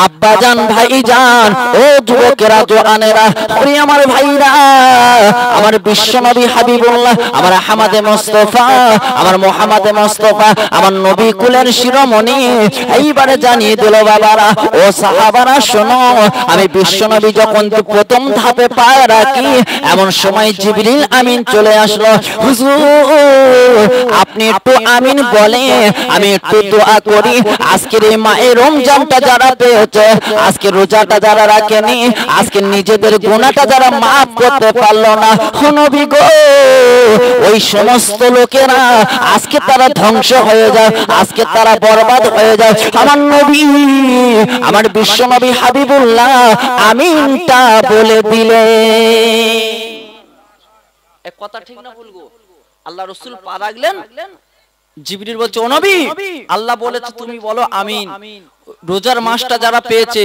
আব্বাজান ভাইজান ও যুবকেরা জওয়ানেরা ওরে আমার ভাইরা আমার বিশ্বনবী হাবিবুল্লাহ আমার আহমদে মুস্তাফা আমার মুহাম্মদে মুস্তাফা আমার নবী কুলের শিরোমণি এইবারে জানিয়ে দিল বাবারা ও সাহাবারা শোনো আমি বিশ্বনবী যখন প্রথম ধাপে পা রাখি এমন সময় জিবরিল আমিন চলে আসলো হুজুর আপনি একটু আমিন বলে আমি একটু দোয়া করি আজকের এই মায়ের রমজানটা যারা পেয়েছে আজকে রোজাটা যারা রাখেনি আজকে নিজেদের গুনাহটা যারা maaf করতে পারলো না নবী গো ওই সমস্ত লোকেরা আজকে তারা ধ্বংস হয়ে যায় আজকে তারা বরবাদ হয়ে যায় আমার নবী আমার বিশ্বনবী হাবিবুল্লাহ আমিনটা বলে দিলে এক কথা ঠিক না বলবো আল্লাহ রাসূল পা রাখলেন জিবরিল বলছে ও নবী আল্লাহ বলেছে তুমি বলো আমিন রোজার মাসটা যারা পেয়েছে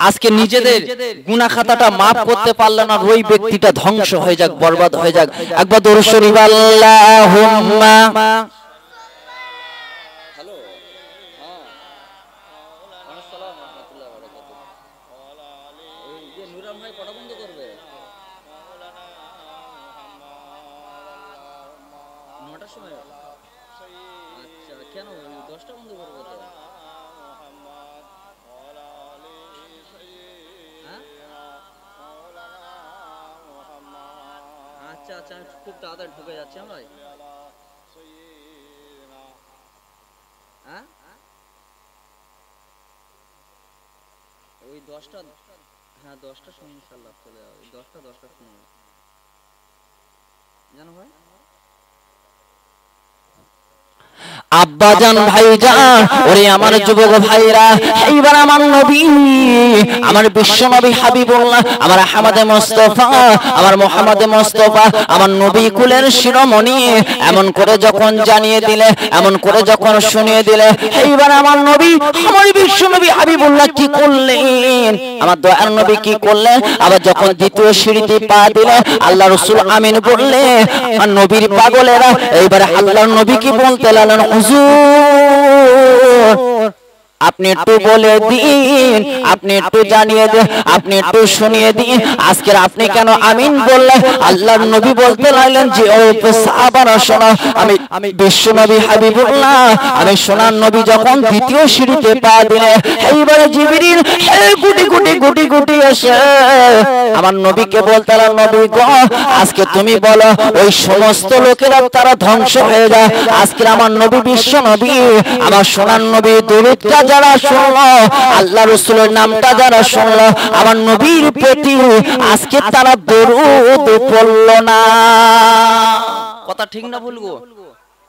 আজকে নিজেদের গুনাহ খাতাটা maaf করতে পারলো না ওই ব্যক্তিটা ধ্বংস হয়ে যাক বরবাদ হয়ে যাক একবার দরুদ শরীফ আল্লাহুম্মা খুব তাড়াতাড়ি ঢুকে যাচ্ছে ভাই ওই 10টা হ্যাঁ 10টার সময় ইনশাআল্লাহ চলে যাবে 10টার সময় জানো ভাই আব্বাজান ভাইজান ওরে আমার যুবক ভাইরা এইবার আমার নবী আমার বিশ্বনবী হাবিবুল্লাহ আমার আহমদে মুস্তাফা আমার মুহাম্মদে মুস্তাফা আমার নবী কুলের শিরোমণি এমন করে যখন জানিয়ে দিলে এমন করে যখন শুনিয়ে দিলে এইবার আমার নবী আমার বিশ্বনবী হাবিবুল্লাহ কি করলেন আমার দয়ার নবী কি করলেন আবার যখন দ্বিতীয় সিঁড়িতে পা দিলে আল্লাহ রাসূল আমিন বললে আর নবীর পাগলেরা এইবার আল্লাহর নবী কি বলতে লাগলেন হুজুর আপনি একটু বলে দিন আপনি একটু জানিয়ে দিন আপনি একটু শুনিয়ে দিন আজকে আপনি কেন আমিন বললেন আল্লাহর নবী বলতে লাগলেন যে ও সাহাবারা শোনো আমি বিশ্বনবী হাবিবুল্লাহ আমি সোনার নবী যখন দ্বিতীয় সিঁড়িতে পা দিলে এইবারে জিবরিল গুটি গুটি এসে আমার নবীকে বলতে লাগলেন নবী গো আজকে তুমি বলো ওই সমস্ত লোকেরা তারা ধ্বংস হয়ে যায় আজকে আমার নবী বিশ্বনবী আমার সোনার নবী দরুদটা যারা শুনলো আল্লাহ রাসূলের নামটা যারা শুনলো আমার নবীর প্রতি আজকে তারা দরুদ পড়লো না কথা ঠিক না বলবো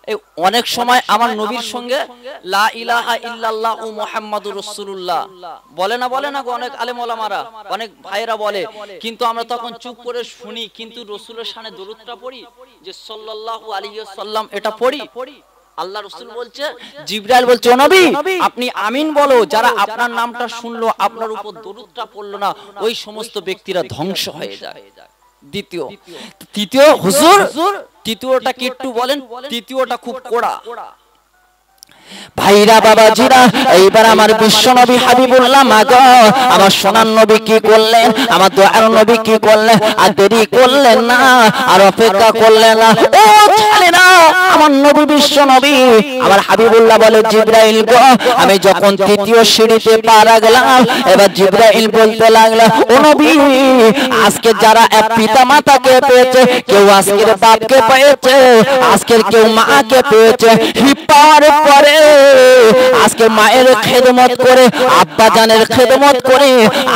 এই অনেক সময় আমার নবীর সঙ্গে লা ইলাহা ইল্লাল্লাহ মুহাম্মাদুর রাসূলুল্লাহ বলে না অনেক আলেম ওলামারা অনেক ভাইরা বলে কিন্তু আমরা তখন চুপ করে শুনি কিন্তু রাসূলের শানে দরুদটা পড়ি যে সাল্লাল্লাহু আলাইহি ওয়াসাল্লাম এটা পড়ি আল্লাহ রাসূল বলছে জিবরাইল বলছে ও নবী আপনি আমিন বলো যারা আপনার নামটা শুনলো আপনার উপর দরুদটা পড়লো না ওই সমস্ত ব্যক্তিরা ধ্বংস হয়ে যায় তৃতীয় হুজুর তৃতীয়টা কি একটু বলেন তৃতীয়টা খুব কড়া ভাইরা বাবাজিরা এইবার আমার বিশ্বনবী হাবিবুল্লাহ মাগো আমার সোনার নবী কি করলেন আমার দয়ার নবী কি করলেন আর দেরি করলেন না আর অপেক্ষা করলেন না ও ছেলেরা আমার নবী বিশ্বনবী আমার হাবিবুল্লাহ বলে জিবরাইল গো আমি যখন তৃতীয় সিঁড়িতে পা রাখলাম এবার জিবরাইল বলতে লাগলো ও নবী আজকে যারা এক পিতা মাতাকে পেয়েছে কেউ আজকের বাপকে পেয়েছে আজকের কেউ মাকে পেয়েছে পাওয়ার পরে আজকে মায়ের খেদমত করে আব্বা জানের খেদমত করে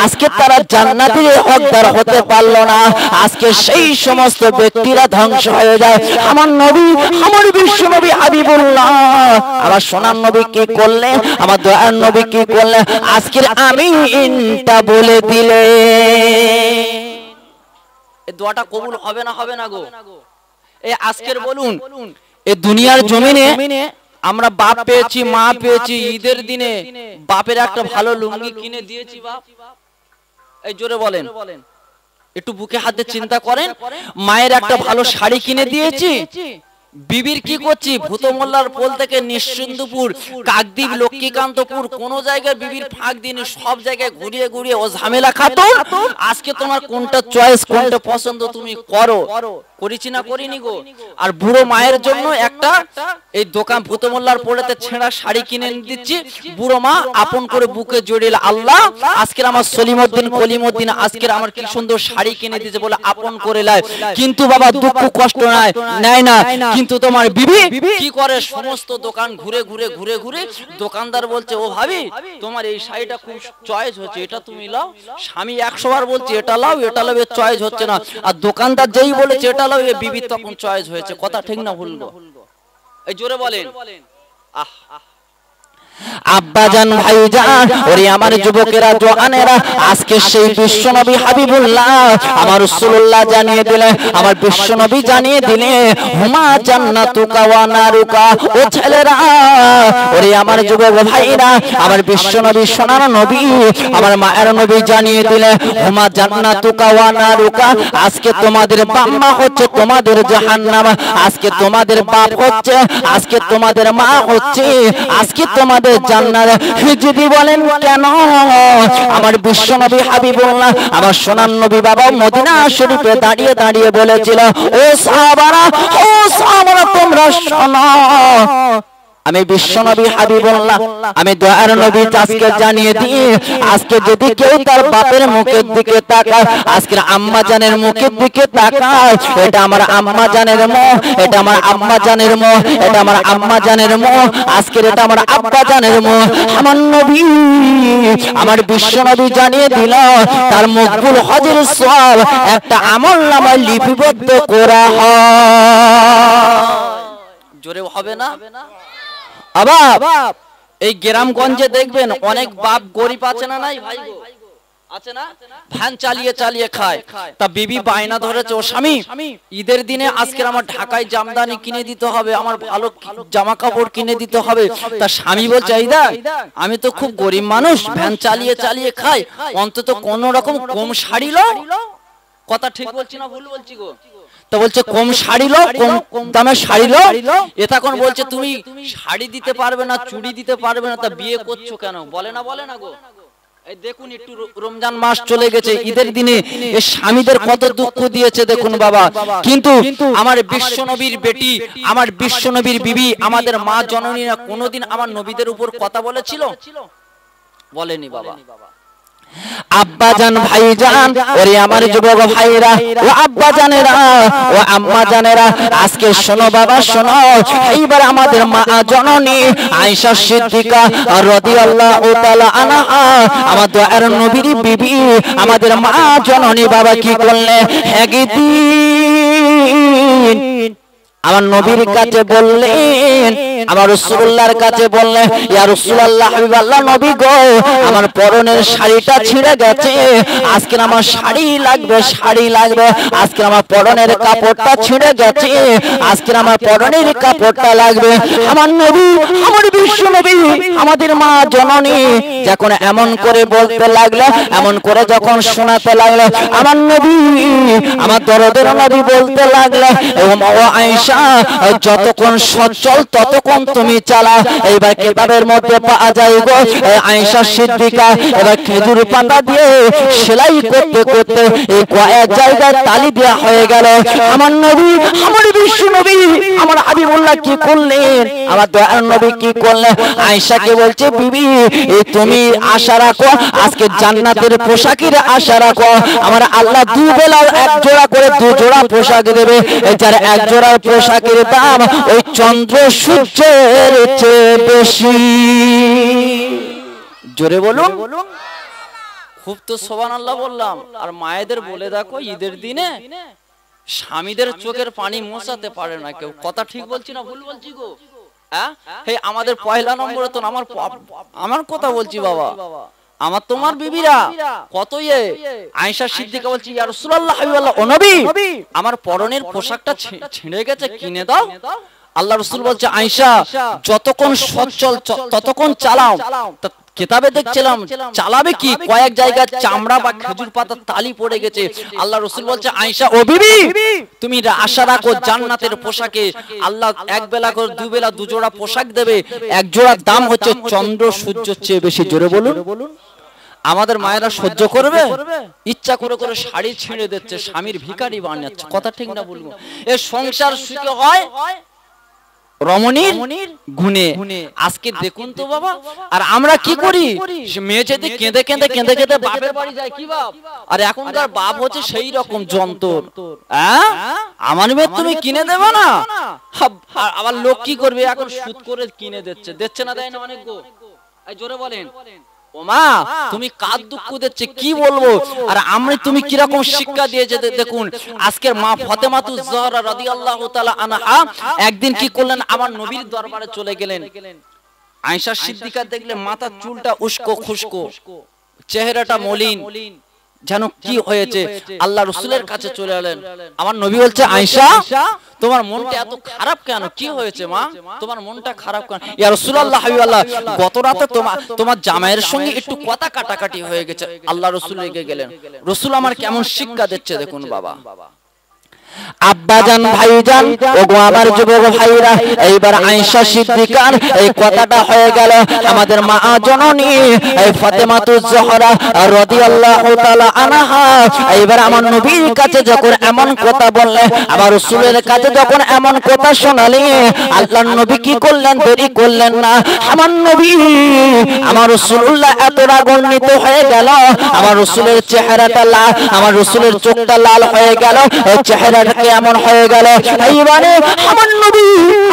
আজকে তারা জান্নাতের হকদার হতে পারলো না আজকে সেই সমস্ত ব্যক্তিরা ধ্বংস হয়ে যায় আমার নবী আমার বিশ্বনবী হাবিবুল্লাহ আমার সোনার নবী কি করলেন আমার দয়ার নবী কি করলেন আজকের আমিনটা বলে দিলে এই দোয়াটা কবুল হবে না গো এই আজকের বলুন এই দুনিয়ার জমিনে আমরা বাপ পেয়েছি মা পেয়েছি ঈদের দিনে বাপের একটা ভালো লুঙ্গি কিনে দিয়েছি বাপ এই জোরে বলেন একটু বুকে হাতে চিন্তা করেন মায়ের একটা ভালো শাড়ি কিনে দিয়েছি বিবির কি করছি ভূতমোল্লার পোল থেকে নিশ্চিন্দপুর কাকদ্বীপ লক্ষ্মীকান্তপুর কোন জায়গায় বিবির ফাঁক দিন সব জায়গায় ঘুরিয়ে ঘুরিয়ে ও ঝামেলা খাতো আজকে তোমার কোনটা চয়েস কোনটা পছন্দ তুমি করো করেছি না করিনি গো আর বুড়ো মায়ের জন্য একটা এই দোকান ভূতমোল্লার পোলেতে ছেঁড়া শাড়ি কিনে দিচ্ছি বুড়ো মা আপন করে বুকে জড়িয়ে আল্লাহ আজকের আমার সলিমউদ্দিন কলিমউদ্দিন আজকের আমার কি সুন্দর শাড়ি কিনে দিয়েছে বলে আপন করে লায় কিন্তু বাবা দুঃখ কষ্ট নাই নেয় না কিন্তু তোমার বিবি কি করে সমস্ত দোকান ঘুরে ঘুরে ঘুরে ঘুরে দোকানদার বলছে ও ভাবি তোমার এই শাড়িটা খুব চয়েস হচ্ছে এটা তুমি লাও স্বামী 100 বার বলছে এটা লাও এর চয়েস হচ্ছে না আর দোকানদার যেই বলেছে এটা লাও এই বিবি তখন চয়েস হয়েছে কথা ঠিক না ভুল গো এই জোরে বলেন আহ আব্বাজান ভাইজান ওরে আমার যুবকেরা জওয়ানেরা আজকে সেই বিশ্বনবী হাবিবুল্লাহ আমার রাসূলুল্লাহ জানিয়ে দিলেন আমার বিশ্বনবী জানিয়ে দিলেন হুমা জান্নাতুকা ওয়া নারুকা ও ছেলেরা ওরে আমার যুবক ভাইরা আমার বিশ্বনবী সোনার নবী আমার মায়ের নবী জানিয়ে দিলেন হুমা জান্নাতুকা ওয়া নারুকা আজকে তোমাদের বাম্মা হচ্ছে তোমাদের জাহান্নাম আজকে তোমাদের বাপ হচ্ছে আজকে তোমাদের মা হচ্ছে আজকে তোমাদের জান্নাত যদি বলেন কেন আমার বিশ্বনবী হাবিবুল্লাহ আমার সোনার নবী বাবা মদিনা শরীফে দাঁড়িয়ে দাঁড়িয়ে বলেছিল ও সাহাবারা তোমরা শোনো আমি বিশ্বনবী হাবিবুল্লাহ আমি দয়ার নবী আজকে জানিয়ে দিই আজকে যদি কেউ তার বাপের মুখের দিকে তাকায় আজকে আম্মা জানের মুখের দিকে তাকায় এটা আমার আম্মা জানের মুখ এটা আমার আম্মা জানের মুখ এটা আমার আম্মা জানের মুখ আজকে এটা আমার আব্বা জানের মুখ আমার নবী আমার বিশ্বনবী জানিয়ে দিল তার মকবুল হজের সওয়াব একটা আমলনামায় লিপিবদ্ধ করা হয় জোরে হবে না এই গ্রামগঞ্জে দেখবেন অনেক বাপ গরিব আছে না নাই ভাই গো আছে না ভ্যান চালিয়ে চালিয়ে খায় তা বিবি বায়না ধরেছে ও স্বামী ঈদের দিনে আজকে আমার ঢাকায় জামদানি কিনে দিতে হবে আমার ভালো জামা কাপড় কিনে দিতে হবে তা স্বামী বলছে এই দেখ আমি তো খুব গরিব মানুষ ভ্যান চালিয়ে চালিয়ে খাই অন্তত কোন রকম কম শাড়ি লো কথা ঠিক বলছি না ভুল বলছি গো তো বলছে কম শাড়ি লো কম দামের শাড়ি লো এটা কোন বলছে তুমি শাড়ি দিতে পারবে না চুড়ি দিতে পারবে না তা বিয়ে করছো কেন বলে না গো এই দেখুন একটু রমজান মাস চলে গেছে ঈদের দিনে এই স্বামীদের কত দুঃখ দিয়েছে দেখুন বাবা কিন্তু আমার বিশ্বনবীর বেটি আমার বিশ্বনবীর বিবি আমাদের মা জননীরা কোনোদিন আমার নবীদের উপর কথা বলেছিল বলেনি বাবা আব্বাজান ভাইজান ওরে আমার যুবক ভাইরা ও আব্বাজানেরা ও আম্মা জানেরা আজকে শোনো বাবা শোনো এইবার আমাদের মা জননী আয়েশা সিদ্দিকা রাদিয়াল্লাহু তাআলা আনহা আমার দয়ার নবীর বিবি আমাদের মা জননী বাবা কি করলে একদিন আমার নবীর কাছে বললেন আমার রাসূলুল্লাহর কাছে বললেন ইয়া রাসূলুল্লাহ হাবিবাল্লাহ নবী গো আমার পরনের শাড়িটা ছিঁড়ে গেছে আজকে আমার শাড়ি লাগবে আজকে আমার পরনের কাপড়টা ছিঁড়ে গেছে আজকে আমার পরনের কাপড়টা লাগবে আমার নবী আমার বিশ্ব নবী আমাদের মা জননী যখন এমন করে বলতে লাগলো এমন করে যখন শোনাতে লাগলো আমার নবী আমার দরদের নবী বলতে লাগলো ও আয়েশা যতক্ষণ সচল ততক্ষণ তুমি চালা এইবার কিতাবের মধ্যে পাওয়া যায় গো আয়েশা সিদ্দিকা এবার খেজুর পাতা দিয়ে সেলাই করতে করতে এই কয়েক জায়গায় তালি দেওয়া হয়ে গেল আমার নবী আমার বিশ্ব নবী আমার হাবিবুল্লাহ কি করলেন আমার দয়ার নবী কি করলেন আয়েশাকে বলছে বিবি তুমি আশা রাখো আজকে জান্নাতের পোশাকের আশা রাখো আমার আল্লাহ দুবেলা এক জোড়া করে দু জোড়া পোশাক দেবে যার এক জোড়ার পোশাকের দাম ওই চন্দ্র সূর্যের চেয়ে বেশি জোরে বলুন খুব তো সুবহানাল্লাহ বললাম আর মায়েদের বলে দেখো ঈদের দিনে স্বামীদের চোখের পানি মোছাতে পারে না কেউ কথা ঠিক বলছি না ভুল বলছি গো হ্যাঁ আমাদের পয়লা নম্বরে তো আমার কথা বলছি বাবা আমার তোমার বিবিরা কত আয়েশা সিদ্দিকা বলছি ইয়া রাসূলুল্লাহ হাবিবাল্লাহ ও নবী আমার পরনের পোশাকটা ছিঁড়ে গেছে কিনে দাও আল্লাহ রাসূল বলছে আয়েশা যতক্ষণ সচল ততক্ষণ চালাও কিতাবে দেখছিলাম চালাবে কি কয়েক জায়গায় চামড়া বা খেজুর পাতার তালি পড়ে গেছে। আল্লাহ রাসূল বলছে আয়েশা ও বিবি তুমি আশা রাখো জান্নাতের পোশাকে আল্লাহ এক বেলা করে দুবেলা দুজোড়া পোশাক দেবে, এক জোড়ার দাম হচ্ছে চন্দ্র সূর্যের চেয়ে বেশি। জোরে বলুন। আমাদের মায়েরা সহ্য করবে? ইচ্ছা করে করে শাড়ি ছিঁড়ে দিচ্ছে, স্বামীর ভিখারি বানাচ্ছে। কথা ঠিক না বলবো? এই সংসার সুখে হয় রমণীর গুণে। আজকে দেখুন তো বাবা, আর আমরা কি করি? মেয়ে যদি কেঁদে কেঁদে কেঁদে কেঁদে বাপের বাড়ি যায় কি বাপ, আর এখনকার বাপ হচ্ছে সেই রকম যন্ত্র। আমার মেয়ে তুমি কিনে দেবে না, আবার লোক কি করবে এখন সুদ করে কিনে দিচ্ছে না, দেয় না অনেক গো। জোরে বলেন ও মা তুমি কার দুঃখ দিচ্ছে কি বলবো। আর আমরা তুমি কি রকম শিক্ষা দিয়েছে দেখুন। আজকের মা ফাতেমাতুজ জহরা রাদিয়াল্লাহু তাআলা আনহা একদিন কি করলেন, আমার নবীর দরবারে চলে গেলেন। আয়েশা সিদ্দিকা দেখলে মাথার চুলটা উস্কো খুস্কো, চেহারাটা মলিন, যেন কি হয়েছে। আল্লাহ রাসূলের কাছে চলে এলেন। আমার নবী বলছে আয়েশা তোমার মনটা এত খারাপ কেন, কি হয়েছে মা, তোমার মনটা খারাপ কেন? ইয়া রাসূলুল্লাহ হাবিবাল্লাহ গত রাতে তোমার জামাইয়ের সঙ্গে একটু কথা কাটাকাটি হয়ে গেছে। আল্লাহ রাসূল রেগে গেলেন। রাসূল আমার কেমন শিক্ষা দিচ্ছে দেখুন বাবা। আব্বাজান ভাইজান ওগো আমার যুবক ভাইরা, এইবার আয়েশা সিদ্দিকার এই কথাটা হয়ে গেল আমাদের মা জননী এই ফাতেমাতুজ জোহরা রাদিয়াল্লাহু তাআলা আনহা। এইবার আমার নবীর কাছে যখন এমন কথা বললে, আমার রাসূলের কাছে যখন এমন কথা শোনালে, আল্লাহর নবী কি করলেন? দেরি করলেন না। আমার নবী আমার রাসূলুল্লাহ এত রাগান্বিত হয়ে গেল, আমার রাসূলের চেহারাটা লাল, আমার রাসূলের চোখটা লাল হয়ে গেল, এই চেহারা এমন হয়ে গেল। এইবারে আমার নবী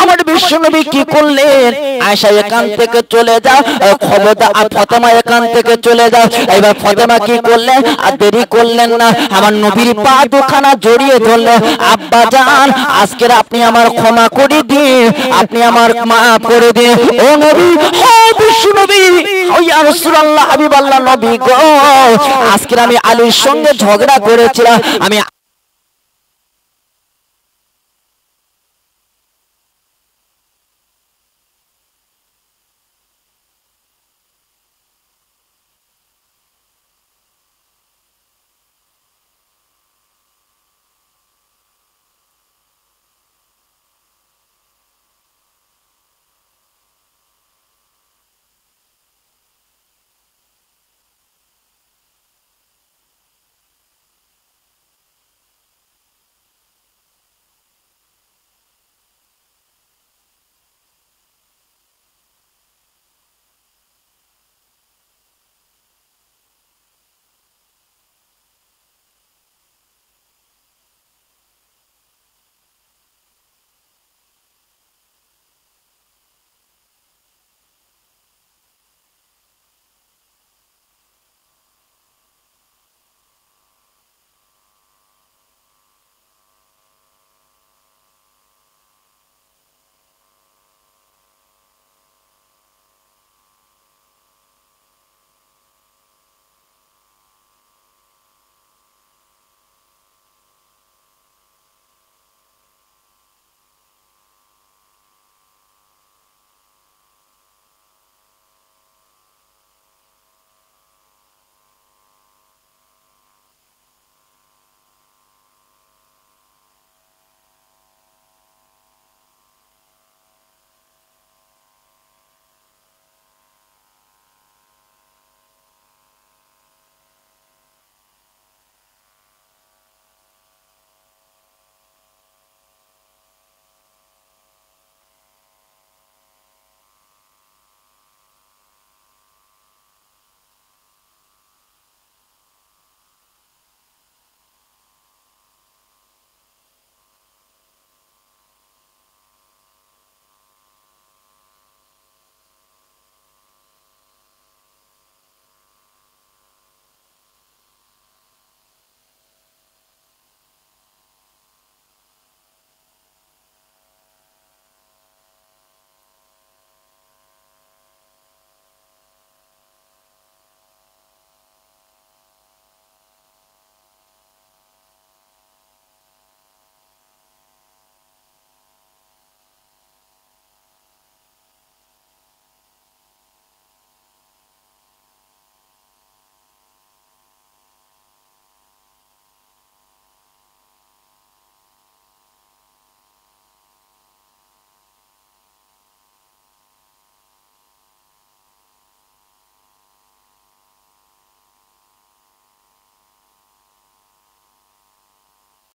আমার বিশ্ব নবী কি করলেন? আয়েশা এখান থেকে চলে যাও, খবরদার ফাতেমা এখান থেকে চলে যাও। এবার ফাতেমা কি করলেন? আর দেরি করলেন না, আমার নবীর পা দুখানা জড়িয়ে ধরলেন। আব্বা জান আজকের আপনি আমার ক্ষমা করে দিন, আপনি আমার মাফ করে দিন। ও নবী, ও বিশ্ব নবী, ও ইয়া রাসূলুল্লাহ হাবিবাল্লাহ নবী গো, আজকের আমি আলীর সঙ্গে ঝগড়া করেছিলাম, আমি